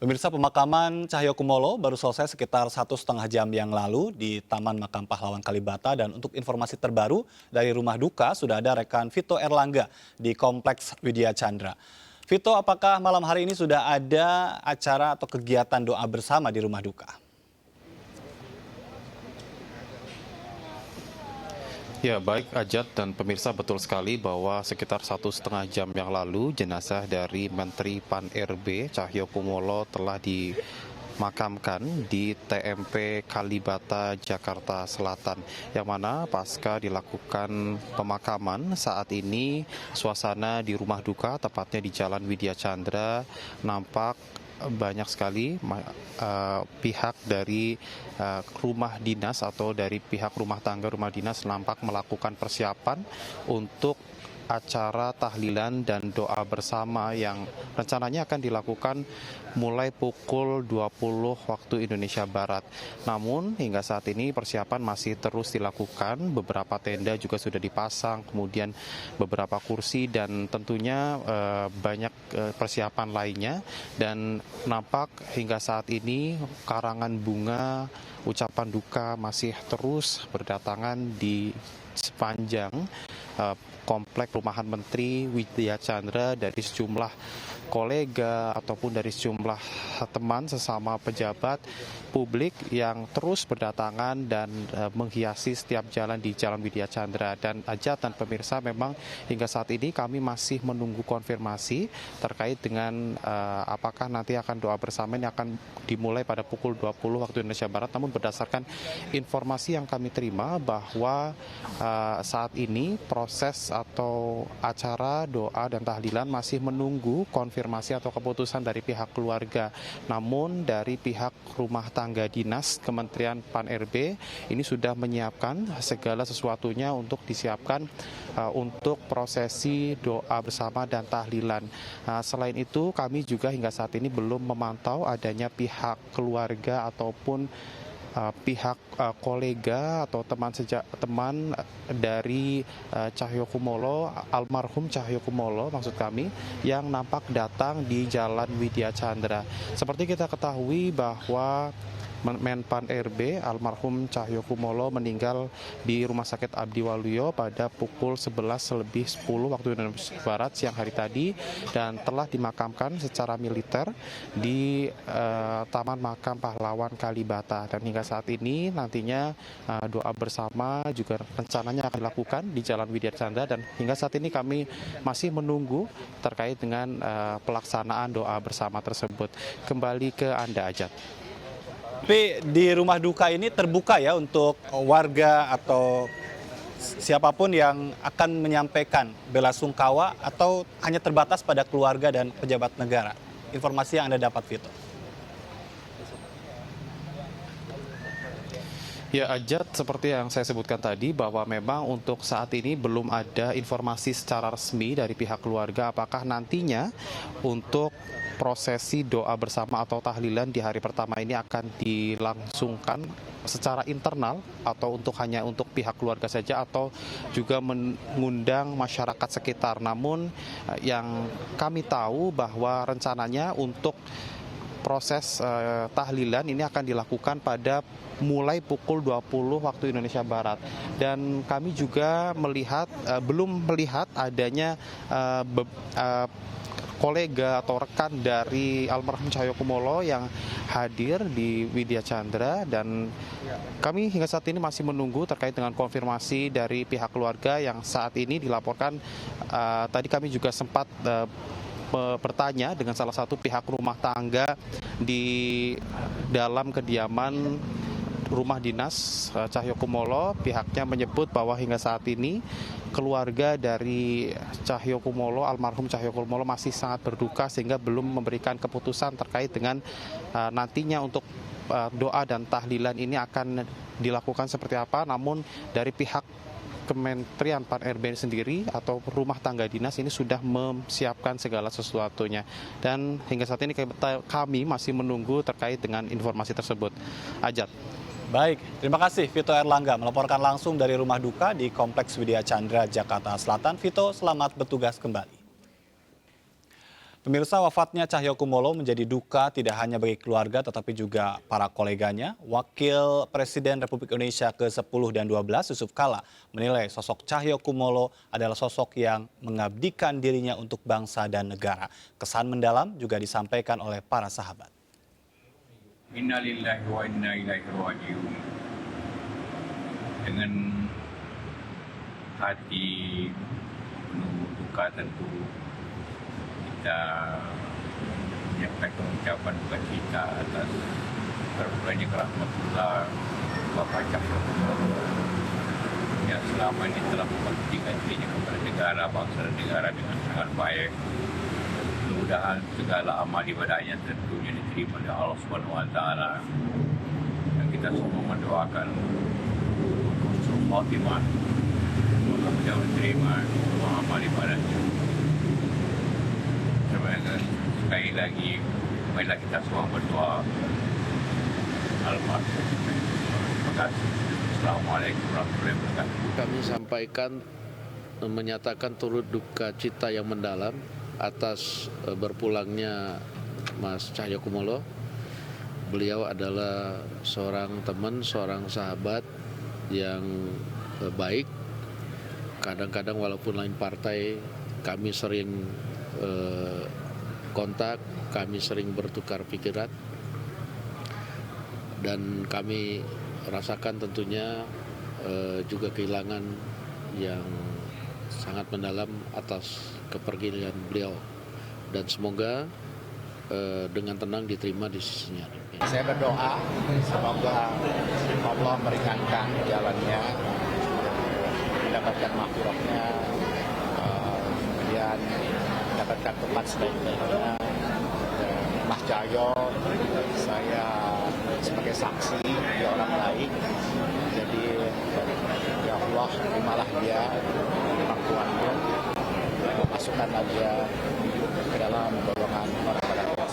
Pemirsa, pemakaman Cahyokumolo baru selesai sekitar 1,5 jam yang lalu di Taman Makam Pahlawan Kalibata. Dan untuk informasi terbaru dari rumah duka sudah ada rekan Vito Erlangga di Kompleks Widya Chandra. Vito, apakah malam hari ini sudah ada acara atau kegiatan doa bersama di rumah duka? Ya, baik Ajat dan pemirsa, betul sekali bahwa sekitar 1,5 jam yang lalu jenazah dari Menteri Pan-RB Cahyokumolo telah dimakamkan di TMP Kalibata, Jakarta Selatan, yang mana pasca dilakukan pemakaman saat ini suasana di rumah duka, tepatnya di Jalan Widya Chandra, nampak banyak sekali pihak dari rumah dinas atau dari pihak rumah tangga rumah dinas nampak melakukan persiapan untuk acara tahlilan dan doa bersama yang rencananya akan dilakukan mulai pukul 20 waktu Indonesia Barat. Namun hingga saat ini persiapan masih terus dilakukan, beberapa tenda juga sudah dipasang, kemudian beberapa kursi dan tentunya banyak persiapan lainnya, dan nampak hingga saat ini karangan bunga ucapan duka masih terus berdatangan di sepanjang komplek perumahan Menteri Widya Chandra dari sejumlah kolega ataupun dari sejumlah teman sesama pejabat publik yang terus berdatangan dan menghiasi setiap jalan di Jalan Widya Chandra. Dan Ajat dan pemirsa, memang hingga saat ini kami masih menunggu konfirmasi terkait dengan apakah nanti akan doa bersama ini akan dimulai pada pukul 20 waktu Indonesia Barat. Namun berdasarkan informasi yang kami terima bahwa saat ini proses atau acara doa dan tahlilan masih menunggu konfirmasi atau keputusan dari pihak keluarga. Namun dari pihak rumah tangga dinas Kementerian Pan-RB ini sudah menyiapkan segala sesuatunya untuk disiapkan untuk prosesi doa bersama dan tahlilan. Selain itu kami juga hingga saat ini belum memantau adanya pihak keluarga ataupun pihak kolega atau teman dari Cahyokumolo, almarhum Cahyokumolo maksud kami, yang nampak datang di Jalan Widya Chandra. Seperti kita ketahui bahwa Menpan RB almarhum Cahyokumolo meninggal di Rumah Sakit Abdi Waluyo pada pukul 11:10 waktu Indonesia Barat siang hari tadi, dan telah dimakamkan secara militer di Taman Makam Pahlawan Kalibata. Dan hingga saat ini nantinya doa bersama juga rencananya akan dilakukan di Jalan Widya Chandra, dan hingga saat ini kami masih menunggu terkait dengan pelaksanaan doa bersama tersebut. Kembali ke Anda, Ajat. Tapi di rumah duka ini terbuka ya untuk warga atau siapapun yang akan menyampaikan bela sungkawa, atau hanya terbatas pada keluarga dan pejabat negara? Informasi yang Anda dapat, Vito. Ya, Ajat, seperti yang saya sebutkan tadi bahwa memang untuk saat ini belum ada informasi secara resmi dari pihak keluarga apakah nantinya untuk prosesi doa bersama atau tahlilan di hari pertama ini akan dilangsungkan secara internal atau hanya untuk pihak keluarga saja, atau juga mengundang masyarakat sekitar. Namun yang kami tahu bahwa rencananya untuk proses tahlilan ini akan dilakukan pada mulai pukul 20 waktu Indonesia Barat. Dan kami juga belum melihat adanya kolega atau rekan dari almarhum Cahyokumolo yang hadir di Widya Chandra, dan kami hingga saat ini masih menunggu terkait dengan konfirmasi dari pihak keluarga yang saat ini dilaporkan. Tadi kami juga sempat bertanya dengan salah satu pihak rumah tangga di dalam kediaman rumah dinas Cahyokumolo. Pihaknya menyebut bahwa hingga saat ini keluarga dari Cahyokumolo, almarhum Cahyokumolo, masih sangat berduka sehingga belum memberikan keputusan terkait dengan nantinya untuk doa dan tahlilan ini akan dilakukan seperti apa. Namun dari pihak Kementerian Pan-RB sendiri atau rumah tangga dinas ini sudah memsiapkan segala sesuatunya, dan hingga saat ini kami masih menunggu terkait dengan informasi tersebut. Ajat. Baik, terima kasih Vito Erlangga melaporkan langsung dari rumah duka di Kompleks Widya Chandra, Jakarta Selatan. Vito, selamat bertugas kembali. Pemirsa, wafatnya Cahyokumolo menjadi duka tidak hanya bagi keluarga tetapi juga para koleganya. Wakil Presiden Republik Indonesia ke-10 dan 12 Yusuf Kala menilai sosok Cahyokumolo adalah sosok yang mengabdikan dirinya untuk bangsa dan negara. Kesan mendalam juga disampaikan oleh para sahabat. Innalillahi wa inna ilaihi raji'un. Dengan hati penuh duka tentu kita menyampaikan ucapan duka cita atas berpulangnya ke rahmatullah Bapak Cahyokumolo yang selama ini telah memberikan dirinya kepada negara, bangsa dan negara dengan sangat baik. Mudah-mudahan segala amal ibadahnya tentunya diterima oleh Allah Subhanahu wa taala. Dan kita semua mendoakan husnul khotimah. Mudah-mudahan diterima semua amal ibadahnya. Sekali lagi, marilah kita semua berdoa. Almarhum. Terima kasih. Assalamualaikum warahmatullahi wabarakatuh. Kami sampaikan menyatakan turut duka cita yang mendalam atas berpulangnya Mas Cahyokumolo. Beliau adalah seorang teman, seorang sahabat yang baik. Kadang-kadang walaupun lain partai, kami sering kontak, kami sering bertukar pikiran. Dan kami rasakan tentunya juga kehilangan yang sangat mendalam atas kepergian beliau, dan semoga dengan tenang diterima di sisinya. Saya berdoa semoga Allah meringankan jalannya, mendapatkan maghfirahnya, kemudian mendapatkan tempat sebaik-baiknya. Mas Cahyo, saya sebagai saksi dia orang baik, jadi ya Allah terimalah dia, orang tuanya, masukkanlah dia ke dalam golongan orang-orang yang.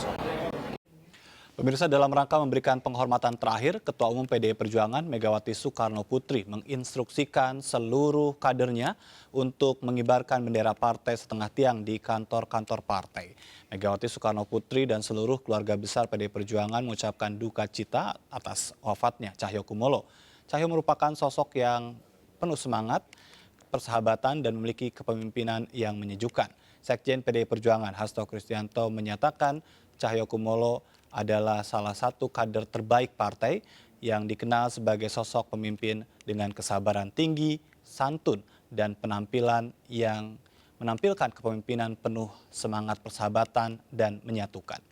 Pemirsa, dalam rangka memberikan penghormatan terakhir, Ketua Umum PDI Perjuangan Megawati Soekarno Putri menginstruksikan seluruh kadernya untuk mengibarkan bendera partai setengah tiang di kantor-kantor partai. Megawati Soekarno Putri dan seluruh keluarga besar PDI Perjuangan mengucapkan duka cita atas wafatnya Cahyokumolo. Cahyo merupakan sosok yang penuh semangat, persahabatan, dan memiliki kepemimpinan yang menyejukkan. Sekjen PDI Perjuangan Hasto Kristianto menyatakan Cahyokumolo adalah salah satu kader terbaik partai yang dikenal sebagai sosok pemimpin dengan kesabaran tinggi, santun, dan penampilan yang menampilkan kepemimpinan penuh semangat persahabatan dan menyatukan.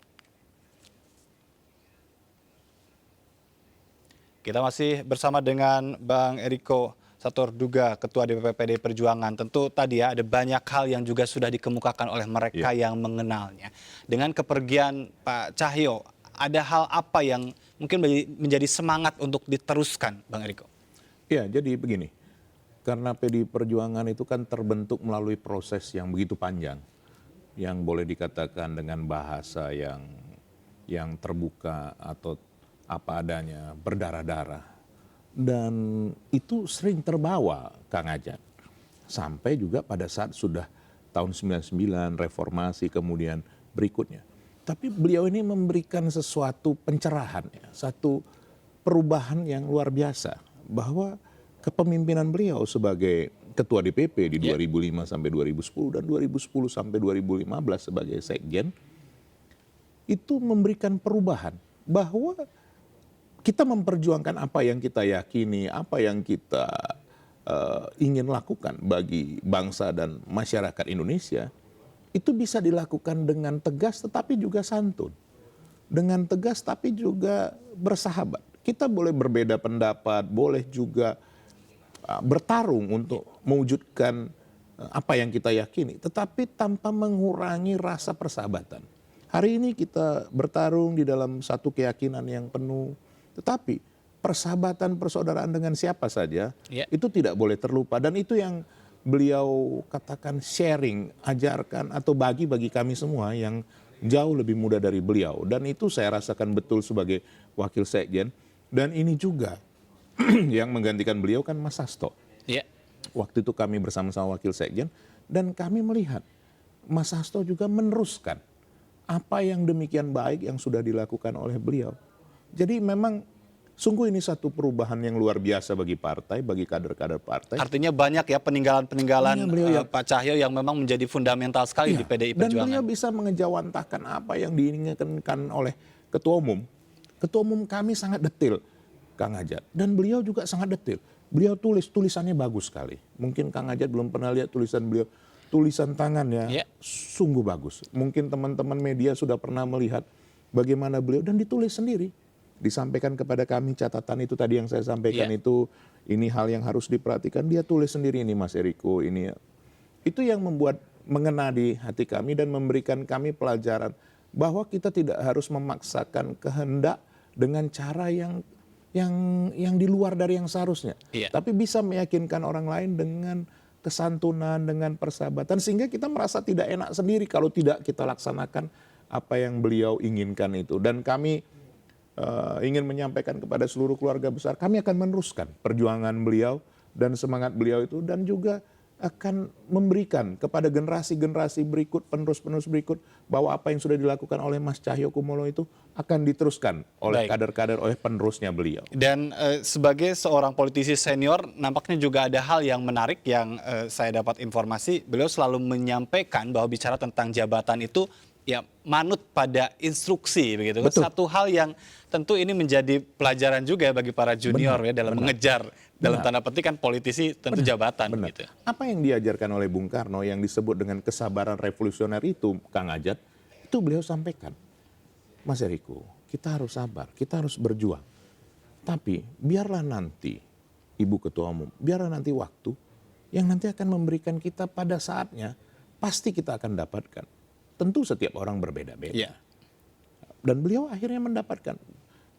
Kita masih bersama dengan Bang Eriko Satorduga, Ketua DPP PDI Perjuangan. Tentu tadi ya ada banyak hal yang juga sudah dikemukakan oleh mereka yang mengenalnya. Dengan kepergian Pak Cahyo, ada hal apa yang mungkin menjadi semangat untuk diteruskan, Bang Eriko? Ya, jadi begini. Karena PDI Perjuangan itu kan terbentuk melalui proses yang begitu panjang. Yang boleh dikatakan dengan bahasa yang terbuka atau apa adanya, berdarah-darah. Dan itu sering terbawa, Kang Ajat. Sampai juga pada saat sudah tahun 99, reformasi, kemudian berikutnya. Tapi beliau ini memberikan sesuatu pencerahan, ya, satu perubahan yang luar biasa. Bahwa kepemimpinan beliau sebagai Ketua DPP di 2005 sampai 2010 dan 2010 sampai 2015 sebagai Sekjen, itu memberikan perubahan. Bahwa kita memperjuangkan apa yang kita yakini, apa yang kita ingin lakukan bagi bangsa dan masyarakat Indonesia, itu bisa dilakukan dengan tegas tetapi juga santun. Dengan tegas tapi juga bersahabat. Kita boleh berbeda pendapat, boleh juga bertarung untuk mewujudkan apa yang kita yakini, tetapi tanpa mengurangi rasa persahabatan. Hari ini kita bertarung di dalam satu keyakinan yang penuh, tetapi persahabatan, persaudaraan dengan siapa saja, itu tidak boleh terlupa. Dan itu yang beliau katakan sharing, ajarkan atau bagi kami semua yang jauh lebih muda dari beliau. Dan itu saya rasakan betul sebagai wakil sekjen. Dan ini juga yang menggantikan beliau kan Mas Hasto. Waktu itu kami bersama-sama wakil sekjen dan kami melihat Mas Hasto juga meneruskan apa yang demikian baik yang sudah dilakukan oleh beliau. Jadi memang sungguh ini satu perubahan yang luar biasa bagi partai, bagi kader-kader partai. Artinya banyak ya peninggalan-peninggalan Iya, beliau Pak Cahyo yang memang menjadi fundamental sekali Iya, di PDI dan Perjuangan. beliau bisa mengejawantahkan apa yang diinginkan oleh ketua umum. Ketua umum kami sangat detil, Kang Ajat. Dan beliau juga sangat detil. Beliau tulisannya bagus sekali. Mungkin Kang Ajat belum pernah lihat tulisan beliau. Tulisan tangannya sungguh bagus. Mungkin teman-teman media sudah pernah melihat bagaimana beliau, dan ditulis sendiri. Disampaikan kepada kami catatan itu tadi yang saya sampaikan itu, ini hal yang harus diperhatikan. Dia tulis sendiri ini Mas Eriko, ini ya. Itu yang membuat mengena di hati kami dan memberikan kami pelajaran bahwa kita tidak harus memaksakan kehendak dengan cara yang di luar dari yang seharusnya. Tapi bisa meyakinkan orang lain dengan kesantunan, dengan persahabatan, sehingga kita merasa tidak enak sendiri kalau tidak kita laksanakan apa yang beliau inginkan itu. Dan kami ingin menyampaikan kepada seluruh keluarga besar, kami akan meneruskan perjuangan beliau dan semangat beliau itu, dan juga akan memberikan kepada generasi-generasi berikut, penerus-penerus berikut, bahwa apa yang sudah dilakukan oleh Mas Cahyokumolo itu akan diteruskan oleh kader-kader, oleh penerusnya beliau. Dan sebagai seorang politisi senior, nampaknya juga ada hal yang menarik yang saya dapat informasi, beliau selalu menyampaikan bahwa bicara tentang jabatan itu ya manut pada instruksi begitu. Betul. Satu hal yang tentu ini menjadi pelajaran juga bagi para junior ya dalam mengejar dalam tanda petik kan politisi tentu jabatan gitu. Apa yang diajarkan oleh Bung Karno yang disebut dengan kesabaran revolusioner itu, Kang Ajat, itu beliau sampaikan. Mas Eriko, kita harus sabar, kita harus berjuang. Tapi biarlah nanti Ibu Ketua Umum, biarlah nanti waktu yang nanti akan memberikan kita pada saatnya, pasti kita akan dapatkan. Tentu setiap orang berbeda-beda. Dan beliau akhirnya mendapatkan.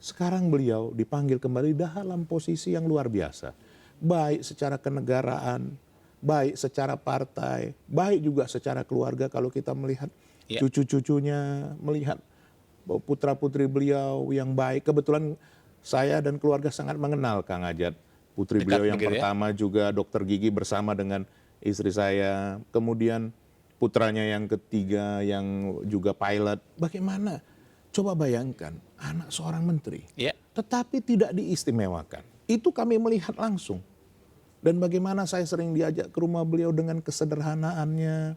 Sekarang beliau dipanggil kembali dalam posisi yang luar biasa. Baik secara kenegaraan, baik secara partai, baik juga secara keluarga. Kalau kita melihat cucu-cucunya, melihat putra-putri beliau yang baik. Kebetulan saya dan keluarga sangat mengenal Kang Ajat. Putri beliau yang pertama juga dokter gigi bersama dengan istri saya. Kemudian putranya yang ketiga yang juga pilot. Bagaimana? Coba bayangkan anak seorang menteri. Tetapi tidak diistimewakan. Itu kami melihat langsung. Dan bagaimana saya sering diajak ke rumah beliau dengan kesederhanaannya.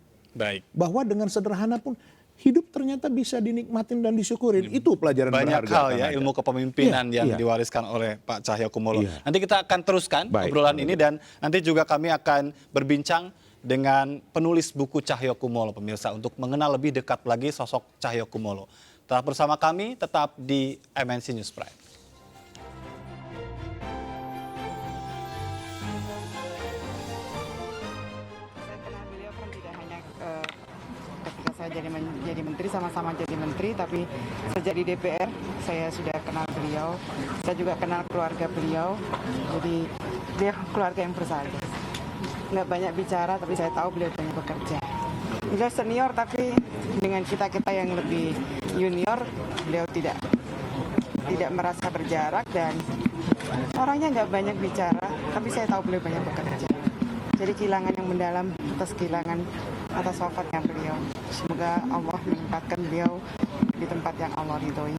Bahwa dengan sederhana pun hidup ternyata bisa dinikmatin dan disyukurin. Itu pelajaran berharga. Banyak hal ya, ilmu kepemimpinan yang diwariskan oleh Pak Cahyokumolo. Nanti kita akan teruskan obrolan ini, dan nanti juga kami akan berbincang dengan penulis buku Cahyokumolo, pemirsa, untuk mengenal lebih dekat lagi sosok Cahyokumolo. Tetap bersama kami, tetap di MNC News Prime. Saya kenal beliau kan tidak hanya ketika saya jadi menteri, sama-sama jadi menteri, tapi sejak di DPR saya sudah kenal beliau. Saya juga kenal keluarga beliau, jadi dia keluarga yang bersahaja. Nggak banyak bicara, tapi saya tahu beliau banyak bekerja. Beliau senior, tapi dengan kita-kita yang lebih junior, beliau tidak merasa berjarak, dan orangnya nggak banyak bicara, tapi saya tahu beliau banyak bekerja. Jadi kehilangan yang mendalam atas wafatnya beliau. Semoga Allah menempatkan beliau di tempat yang Allah ridhoi.